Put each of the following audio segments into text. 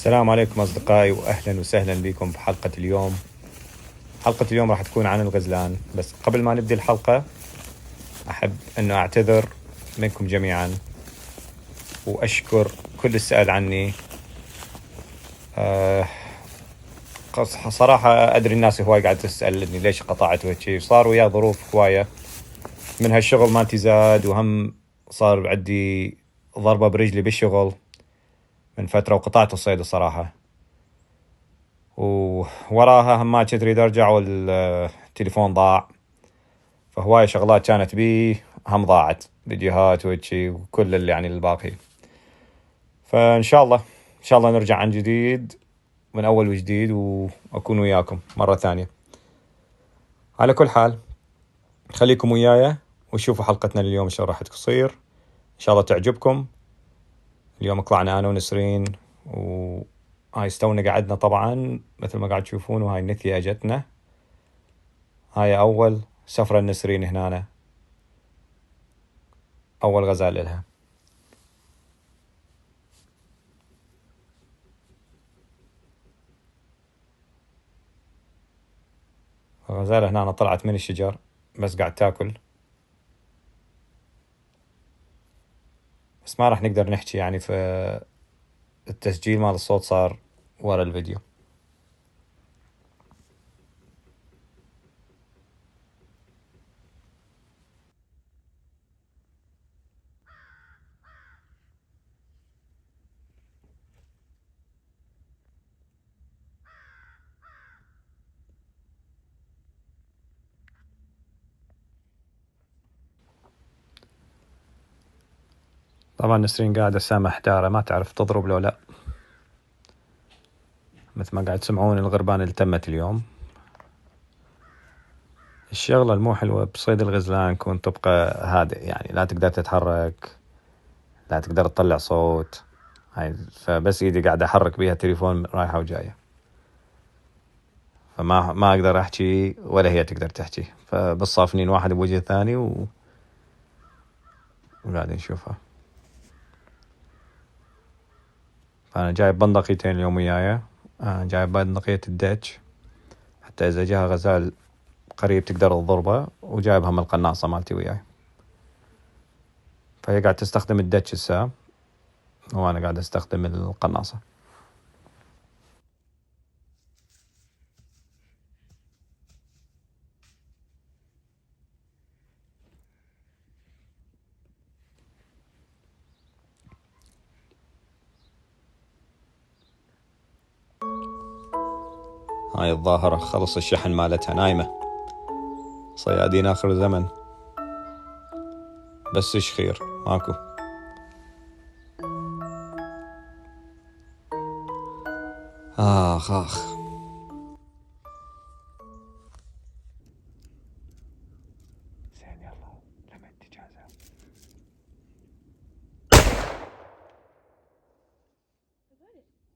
السلام عليكم أصدقائي، وأهلا وسهلا بكم بحلقة اليوم. حلقة اليوم راح تكون عن الغزلان، بس قبل ما نبدأ الحلقة أحب أنه أعتذر منكم جميعا وأشكر كل اللي سأل عني. صراحة أدري الناس هواي قاعدة تسألني ليش قطعت وهيك، صار ويا ظروف هواية من هالشغل مالتي زاد، وهم صار عندي ضربة برجلي بالشغل من فترة وقطعت الصيد الصراحة، ووراها هم ما كنت اريد ارجع والتليفون ضاع، فهواية شغلات كانت بي هم ضاعت، فيديوهات وهيجي وكل اللي يعني الباقي. فان شاء الله نرجع عن جديد من اول وجديد واكون وياكم مرة ثانية. على كل حال خليكم وياي وشوفوا حلقتنا اليوم شو راح تصير، ان شاء الله تعجبكم. اليوم طلعنا انا ونسرين، وهاي استونا قعدنا طبعا مثل ما قاعد تشوفون، وهاي النثية اجتنا. هاي اول سفرة نسرين هنا، اول غزال لها. الغزالة هنا طلعت من الشجر بس قاعد تاكل، بس ما راح نقدر نحكي يعني، في التسجيل مال الصوت صار ورا الفيديو. طبعا نسرين قاعدة سامح دارة، ما تعرف تضرب لو لا، مثل ما قاعد تسمعون الغربان اللي تمت اليوم. الشغلة المو حلوة بصيد الغزلان كون تبقى هادئ، يعني لا تقدر تتحرك، لا تقدر تطلع صوت، هاي فبس ايدي قاعد احرك بيها التليفون رايحة وجاية، فما اقدر احكي ولا هي تقدر تحكي، فبالصافنين واحد بوجه الثاني وقاعد نشوفها. فأنا جايب بندقيتين اليوم وياي، جايب بندقية الدتش حتى إذا جاها غزال قريب تقدر تضربه، وجايبها من القناصة مالتي وياي، فهي قاعد تستخدم الدتش الساعة وأنا قاعد أستخدم القناصة. هاي الظاهرة خلص الشحن مالتها، نايمة، صيادين آخر زمن، بس إيش خير ماكو. آخ زين، يلا لما انت جاهزة.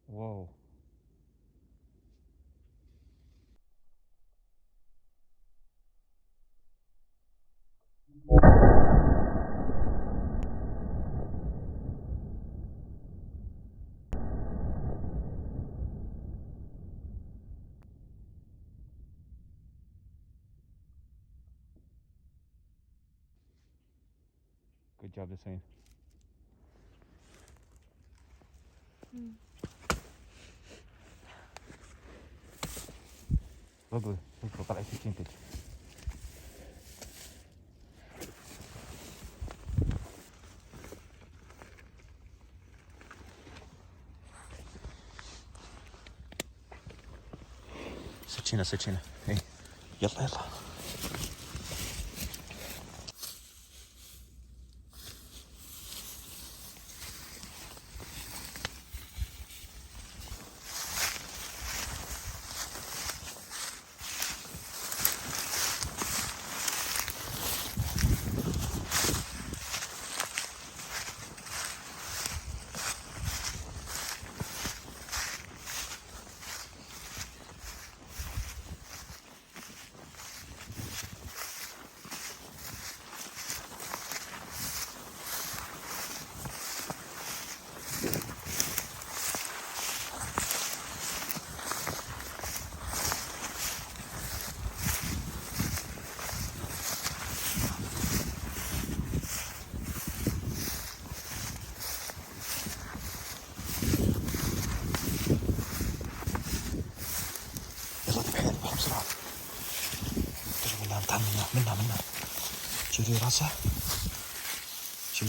واو، good job نسرين. رضوي طلعي سكينتك. سكينة اي، يلا منها شيلي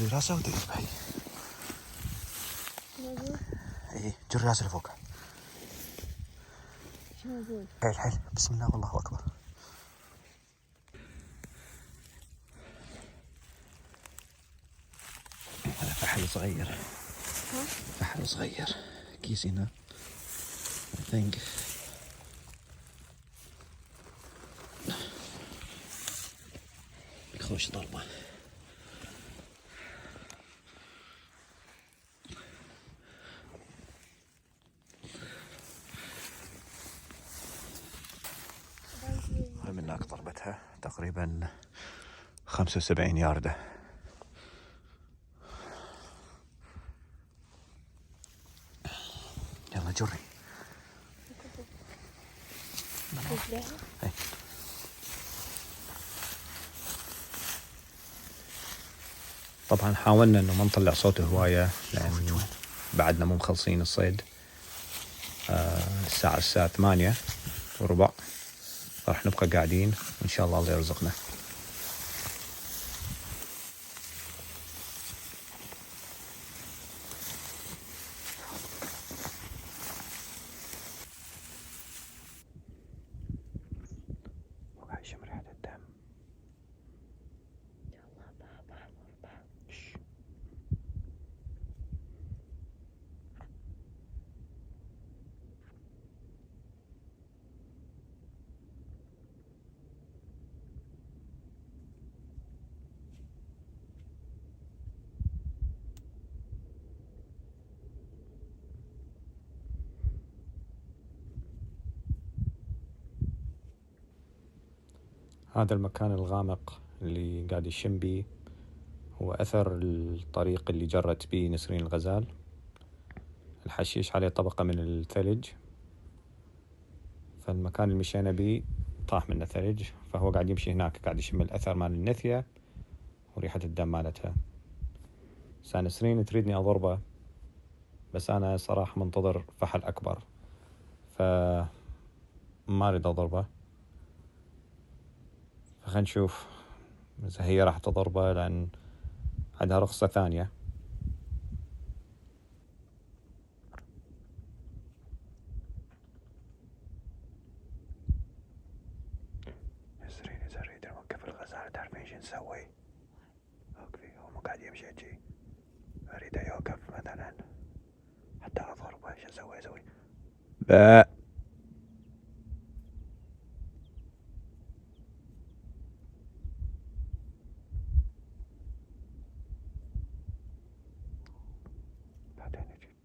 راسه وتذبحي. ايه جري راسه لفوق. حيل بسم الله والله اكبر. هذا فحل صغير كيس هنا I think. خوش ضربة. من هناك ضربتها تقريبا 75 ياردة. يلا جري. طبعا حاولنا انه ما نطلع صوت هواية لان بعدنا مو مخلصين الصيد. الساعة 8:15 راح نبقى قاعدين وان شاء الله يرزقنا. هذا المكان الغامق اللي قاعد يشم بيه هو أثر الطريق اللي جرت بيه نسرين الغزال. الحشيش عليه طبقة من الثلج، فالمكان اللي مشينا بيه طاح منه ثلج، فهو قاعد يمشي هناك قاعد يشم الأثر مال النثية وريحة الدم مالتها. نسرين تريدني أضربه بس أنا صراحة منتظر فحل أكبر فما أريد أضربه. فخلنا نشوف إذا هي راح تضربه لأن عندها رخصة ثانية. نسرين إذا أريد نوقف الغزال تعرفين شو نسوي؟ وقفي هو مو قاعد يمشي هجي، أريد يوقف مثلا حتى أضربه. شو أسوي؟ لا بعدين يجي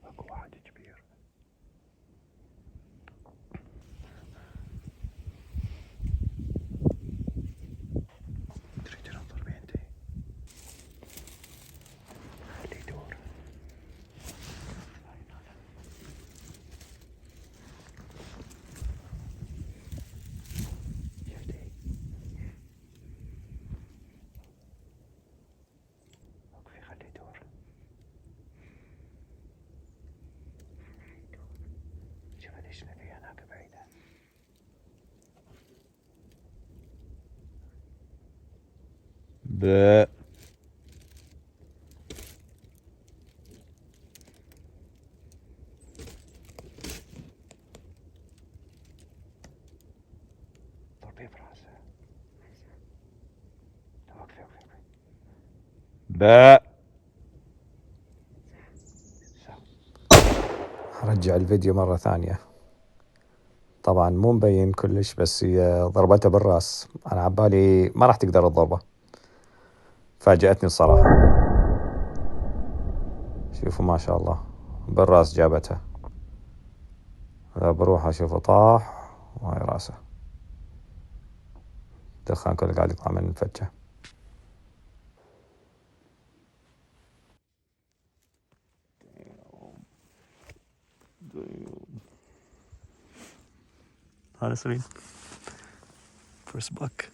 اكو واحد كبير. تريد تنظر بنتي خليه يدور. شفتي وقفي خليه يدور. شوف ليش نبي هناك بعيدة. ب ضربيه براسه. وقفي ب رجع الفيديو مرة ثانية. طبعا مو مبين كلش بس هي ضربته بالراس. أنا عبالي ما راح تقدر تضربه، فاجأتني الصراحة. شوفوا ما شاء الله بالراس جابتها. هذا بروح أشوفه طاح وهاي راسه دخان كله قاعد يطلع من الفجة. هذا نسرين first buck.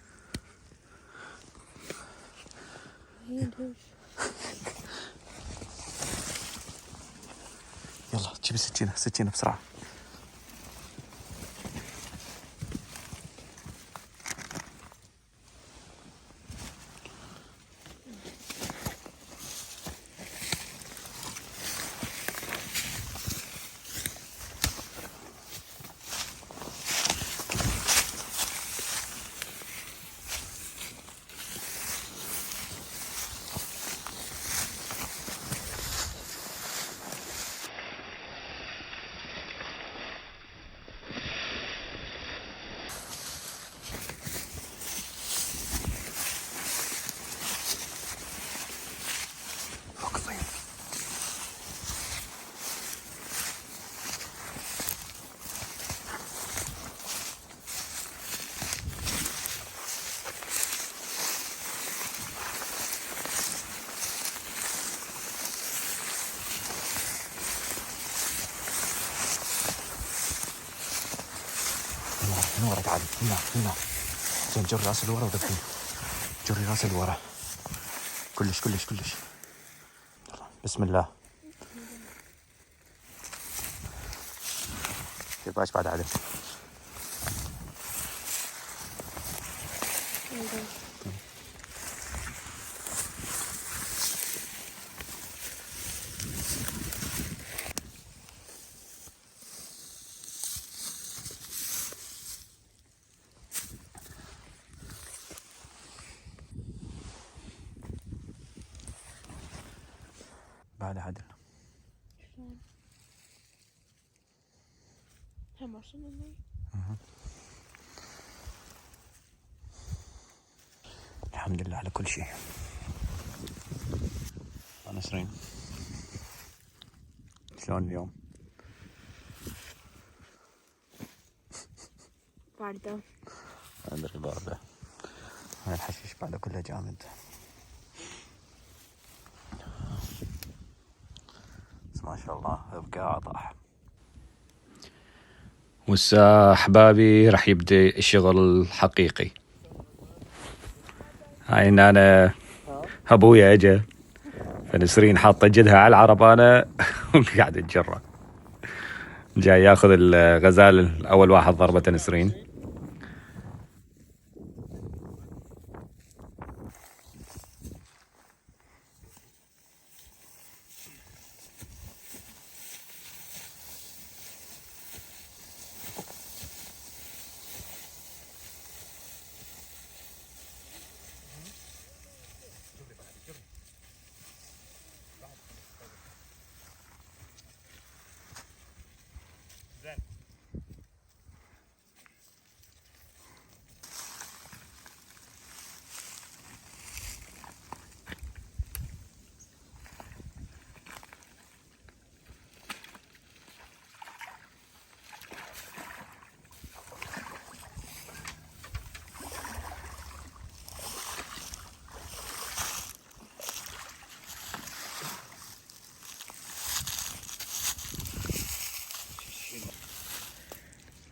يلا جيب السكينة بسرعة. من ورا تعال، هنا زين. جري راسي لورا ودقني، جري راسي لورا كلش. يلا بسم الله. كيفاش بعد عدل؟ بعد عدل. شلون؟ هم وصلنا المي؟ الحمد لله على كل شيء. نسرين شلون اليوم؟ باردة. أدري باردة. هاي الحشيش بعده كله جامد. بس ما شاء الله إبقاع طاح. والساعة أحبابي راح يبدأ الشغل الحقيقي. هاي إن أنا أبويا أجا، فنسرين حاطة جدها على العربانة وقاعد تجرى. جاي ياخذ الغزال، أول واحد ضربته نسرين.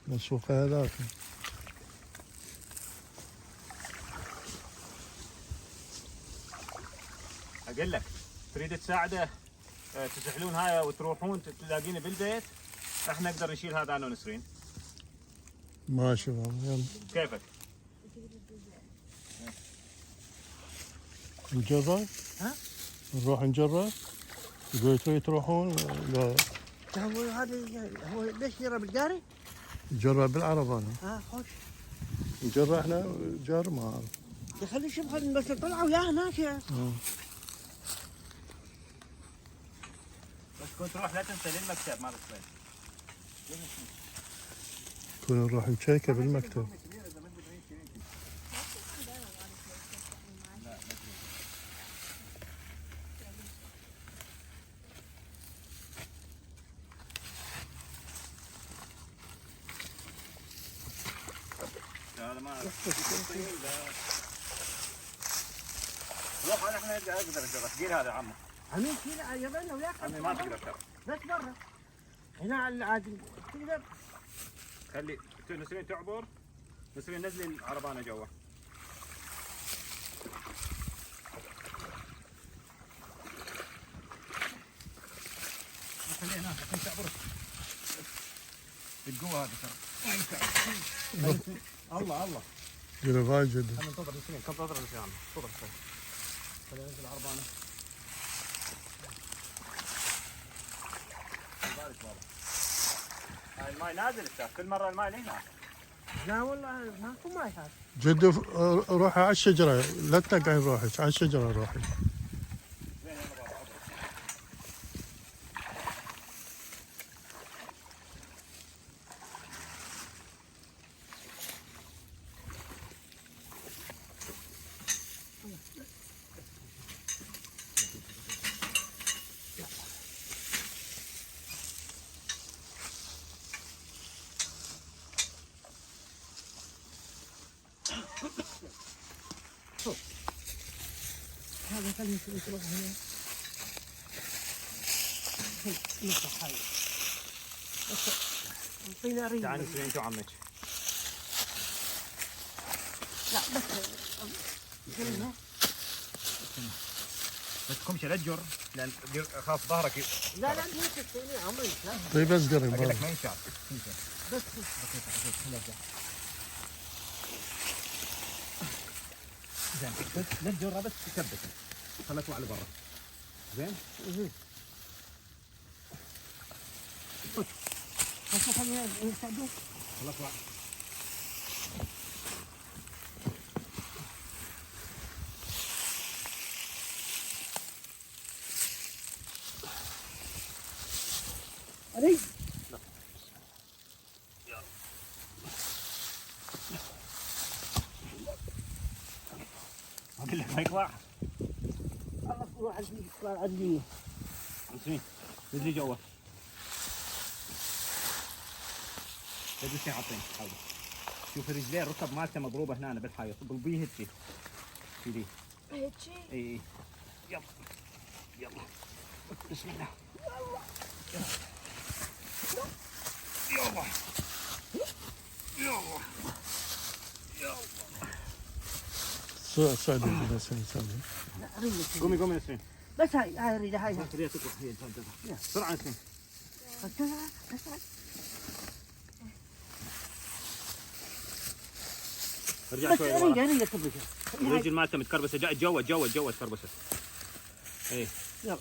مسوق هذاك. أقول لك تريد تساعده تزحلون هاي وتروحون تلاقيني بالبيت، احنا نقدر نشيل هذا انا ونسرين. ماشي بابا يلا. كيفك؟ نجرب؟ ها؟ نروح نجرب؟ يقول تروحون؟ لا هو هذا هو ليش يرى بالقاري؟ نجرب بالعربة أنا. خوش. نجرب احنا جار ما أعرف. يخلي شوف بس طلعوا يا هناك يا. بس كنت تروح لا تنسى للمكتب مال الصيد. كنا نروح نشيكه بالمكتب. هذا ما روح احنا اقدر اجرب. ثقيل هذا عمو. عمي كذا يبينا وياك. عمي ما تقدر ترى. بس برا. هنا على العادي تقدر. خلي نسرين تعبر. نسرين نزلي العربانه جوا. خليه هناك عشان تعبر. قوة هذا ترى. الله جرفاي جدا. خلينا ننتظر نسرين، كم تنتظر نسرين؟ انتظر شوي. خلينا ننزل العربانة. بارك بابا. هاي الماي نازل كل مرة الماي لهنا. لا والله ماكو ماي هذا. جدو روحي على الشجرة، لا تقعي روحك على الشجرة روحي. هذا خليه يروح هنا. نفتح هاي. اعطينا ريح. تعال نسرين شو عمك؟ لا بس قلنا بس تكونش لا تجر لان اخاف ظهرك لا لا انت تسوي عمري لا طيب بس قرب. اقول لك ما ينشال. بس زين لا تجرها بس تثبت خليك على برا. زين؟ بس خلينا نساعدوك. خليك علي اقول لك ما يطلع. الله روح عندي يطلع عندي. نسرين نزلي جوا. بدي شيء حاطين حاضر. شوف الرجلين الركب مالته مضروبه هنا بالحيط ضربيه هيك كذي. هيك شي؟ اي يلا يلا بسم الله. يلا يلا يلا سعدي بس سعدي. لا اريد قومي قومي نسرين. بس هاي اريد هاي خليها تطلع هي بسرعه نسرين. ارجع بس شوي اريد ورا. اريد تبرك. الرجل مالته متكربسه جوا تكربست. اي يلا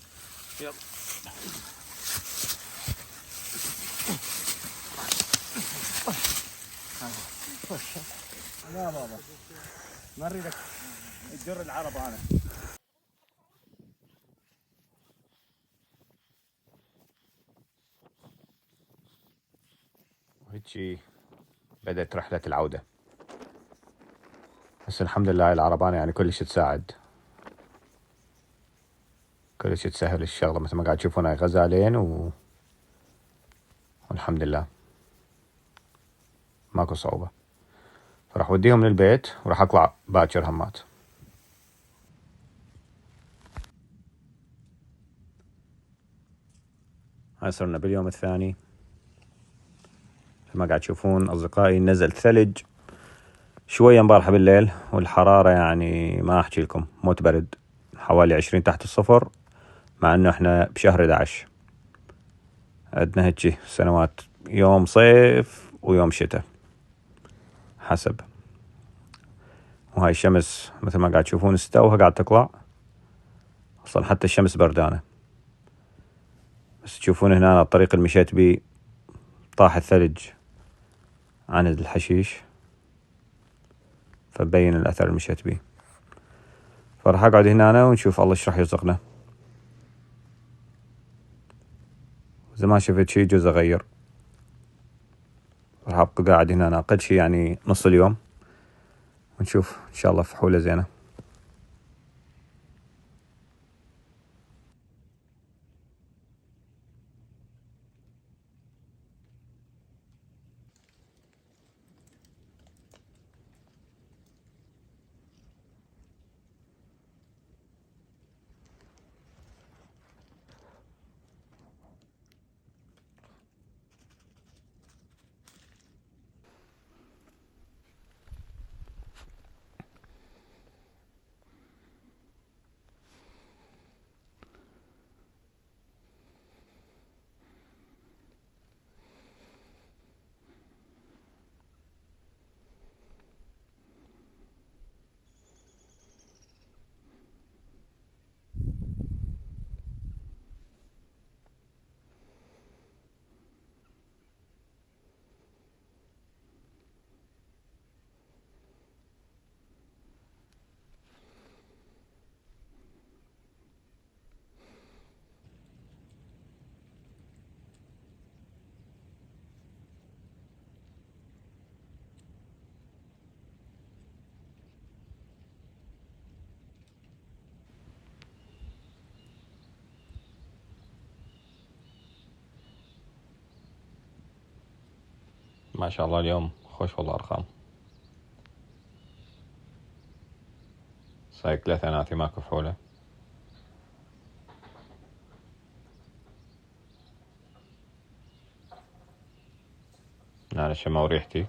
يلا لا بابا ما اريدك تجر العرب انا. وهيجي بدأت رحلة العودة. بس الحمد لله العربانة يعني كلش تساعد، كلش تسهل الشغلة مثل ما قاعد تشوفون هاي غزالين والحمد لله ماكو صعوبة. فراح اوديهم للبيت وراح اطلع باكر همات. هاي صرنا باليوم الثاني مثل ما قاعد تشوفون اصدقائي. نزل ثلج شوية امبارحة بالليل والحرارة يعني ما احكي لكم موت برد، حوالي 20 تحت الصفر، مع انه احنا بشهر 11. عندنا هيك سنوات يوم صيف ويوم شتاء حسب. وهاي الشمس مثل ما قاعد تشوفون استوها قاعد تطلع، اصلا حتى الشمس بردانة. بس تشوفون هنا الطريق اللي مشيت بيه طاح الثلج عن الحشيش، فبين الاثر اللي مشيت بيه. فراح اقعد هنا ونشوف الله ايش راح يرزقنا. اذا ما شفت شي جوز اغير، راح ابقى قاعد هنا اقل شي يعني نص اليوم ونشوف ان شاء الله فحولة زينة. ما شاء الله اليوم خوش والله أرقام. سايق 3 أناثي ماكو فحولة. أنا شموا ريحتي.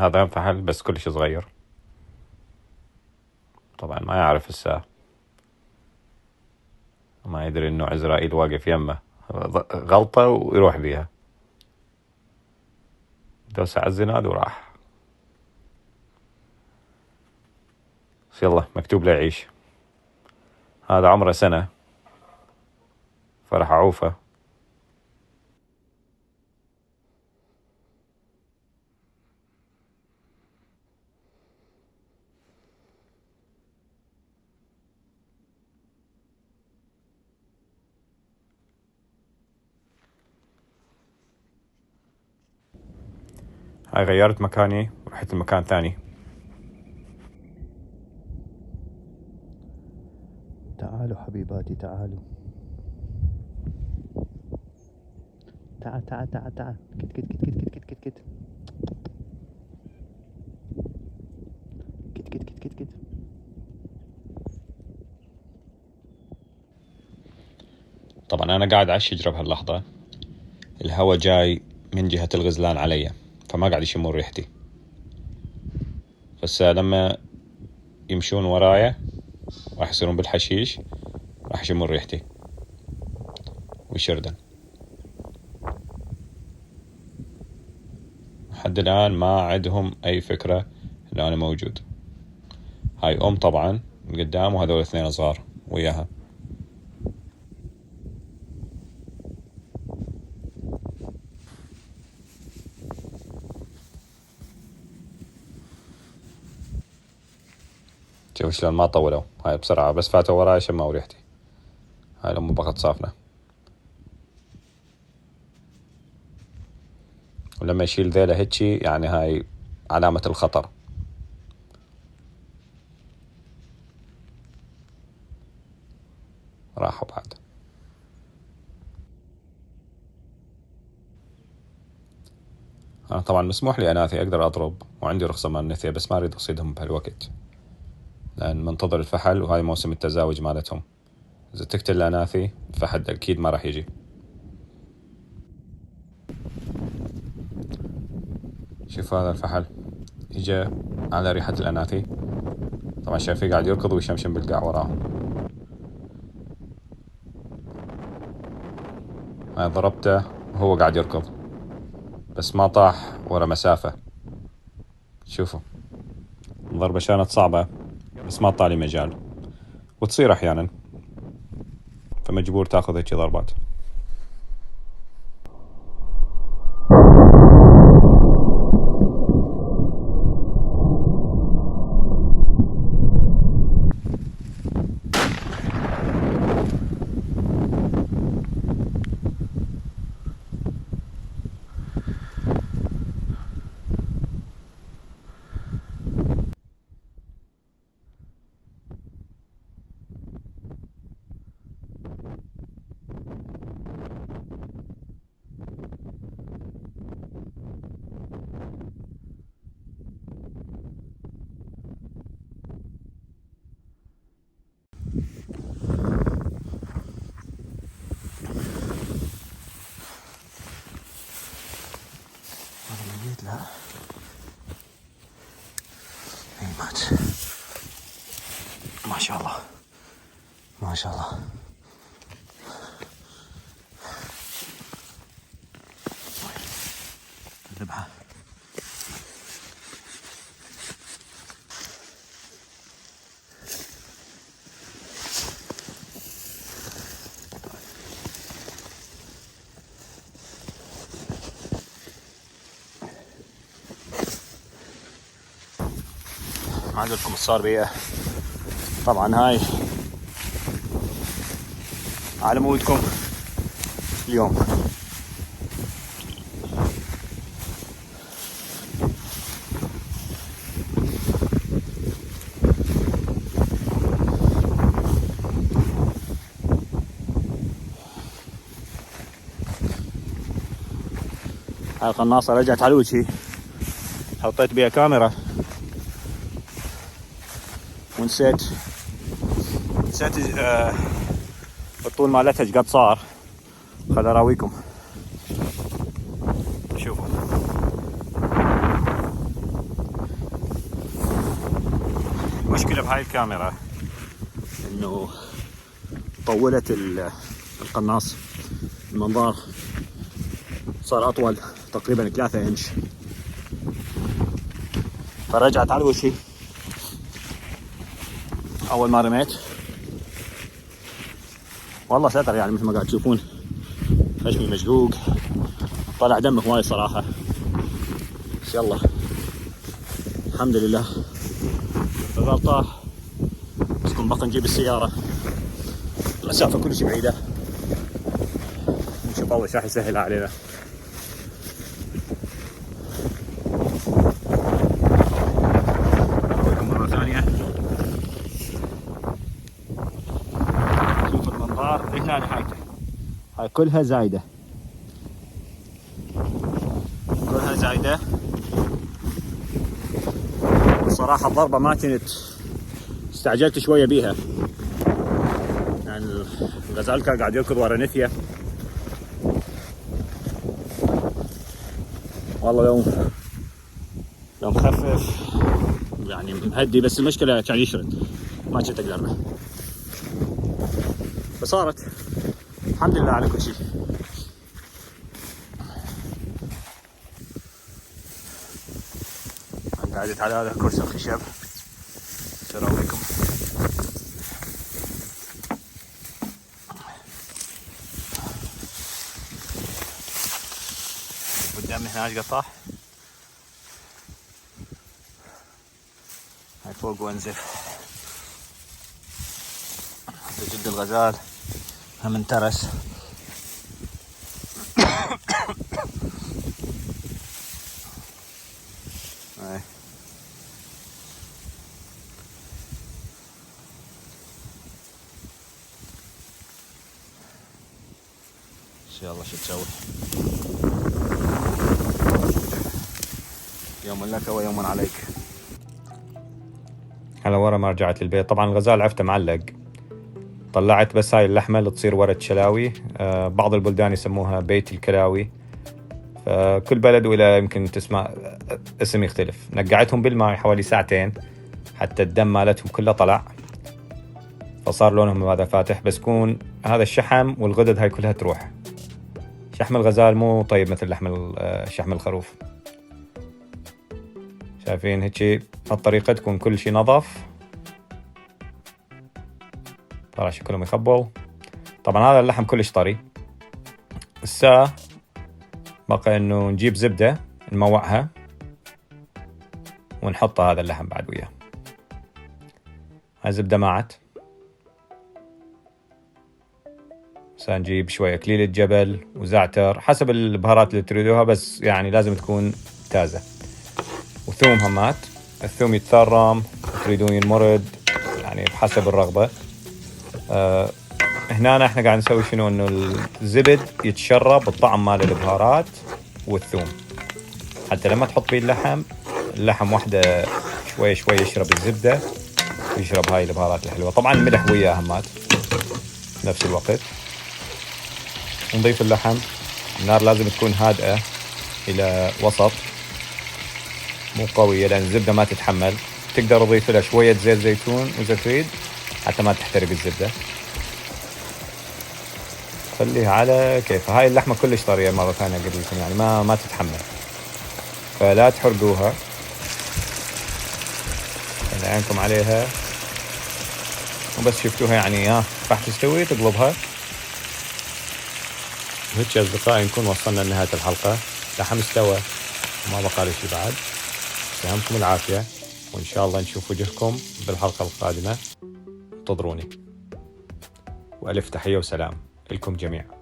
هذا فحل بس كلش صغير، طبعا ما يعرف الساعة، ما يدري انه عزرائيل واقف يمه، غلطة ويروح بيها، دوس على الزناد وراح. بس يلا مكتوب له يعيش. هذا عمره 1 سنة فرح أعوفه. هاي غيرت مكاني ورحت لمكان ثاني. تعالوا حبيباتي تعالوا. تعال تعال تعال تعال. كت كت كت كت كت كت كت كت كت كت كت كت كت. طبعا أنا قاعد على الشجرة بهاللحظة، الهواء جاي من جهة الغزلان علي، فما قاعد يشمون ريحتي، بس لما يمشون ورايا راح يصيرون بالحشيش، راح يشمون ريحتي ويشردن. لحد الآن ما عندهم أي فكرة إن أنا موجود. هاي طبعا من قدام، وهذول 2 صغار وياها. شوف شلون ما طولوا، هاي بسرعة بس فاتوا وراي شموا ريحتي. هاي الأم بقت صافنة، ولما يشيل ذيله هيجي يعني هاي علامة الخطر. راحوا بعد. أنا طبعا مسموح لي أناثي أقدر أضرب، وعندي رخصة مال النثية، بس ما أريد أصيدهم بهالوقت لأن منتظر الفحل، وهاي موسم التزاوج مالتهم. إذا تقتل الأناثي الفحل أكيد ما راح يجي. شوف هذا الفحل إجا على ريحة الأناثي، طبعا شايفيه قاعد يركض ويشمشم بالقاع وراهم. أنا ضربته وهو قاعد يركض بس ما طاح ورا مسافة. شوفوا الضربة كانت صعبة بس ما طالي مجال، وتصير أحيانا فمجبور تاخذ هيك ضربات. لا اي مات. ما شاء الله ما شاء الله. ذبحه. ما عندكم صار بيه طبعا هاي على مودكم اليوم. هاي القناصة رجعت على وجهي، حطيت بيها كاميرا ونسيت الطول مالتها ايش قد صار. خل اراويكم. شوفوا المشكلة بهاي الكاميرا انه طولت القناص، المنظار صار اطول تقريبا 3 انش، فرجعت على وشي. اول ما رميت والله ستر، يعني مثل ما قاعد تشوفون خشمي مشقوق، طلع دم هواي صراحة، بس يلا الحمد لله. الغلطة بس كن بقى نجيب السيارة، المسافة كلش بعيدة، نشوف الله راح يسهل علينا. أقولكم مرة ثانية شوف المنظار هنا نهايته، هاي كلها زايدة، كلها زايدة. الصراحة الضربة ما كنت، استعجلت شوية بيها، يعني الغزال كان قاعد يركض ورا نثية. والله لو مخفف يعني مهدي، بس المشكلة كان يشرد ما كنت اقدر له، فصارت الحمد لله على كل شيء. أنا قاعدت على هذا كرسي الخشب سراويكم. قدامي هنا ايش قطاح، هاي فوق وانزل. جد الغزال هم انترس. هاي ان شاء الله شو تسوي. يوم لك ويوم عليك. هلا ورا ما رجعت للبيت، طبعا الغزال عفته معلق، طلعت بس هاي اللحمة اللي تصير ورد شلاوي. بعض البلدان يسموها بيت الكلاوي، فكل بلد ولا يمكن تسمع اسم يختلف. نقعتهم بالماء حوالي 2 ساعة حتى الدم مالتهم كله طلع، فصار لونهم هذا فاتح، بس يكون هذا الشحم والغدد هاي كلها تروح. شحم الغزال مو طيب مثل شحم الخروف. شايفين هيك الطريقة تكون كل شيء نظف، طلع شكلهم يخبل. طبعا هذا اللحم كلش طري. الساعة بقى انه نجيب زبدة نموعها ونحط هذا اللحم بعد وياه. هاي الزبدة معت، نجيب شوية اكليل جبل وزعتر حسب البهارات اللي تريدوها، بس يعني لازم تكون تازة. وثوم همات، الثوم يتثرم، تريدون ينمرد يعني بحسب الرغبة. هنا احنا قاعد نسوي شنو، انه الزبد يتشرب الطعم مال البهارات والثوم، حتى لما تحط فيه اللحم واحدة شوي شوي يشرب الزبدة ويشرب هاي البهارات الحلوة. طبعا الملح وياه همات نفس الوقت. نضيف اللحم، النار لازم تكون هادئة إلى وسط، مو قوية لأن الزبدة ما تتحمل. تقدر تضيف لها شوية زيت زيتون وإذا تريد حتى ما تحترق الزبدة. خليها على كيف. هاي اللحمة كلش طرية مرة ثانية قلت لكم، يعني ما تتحمل، فلا تحرقوها، خلي عينكم عليها. وبس شفتوها يعني راح تستوي تقلبها. وهيك يا أصدقائي نكون وصلنا لنهاية الحلقة. لحم استوى وما بقى لي شي بعد. يسلمكم العافية، وإن شاء الله نشوف وجهكم بالحلقة القادمة. وانتظروني. وألف تحية وسلام لكم جميعا.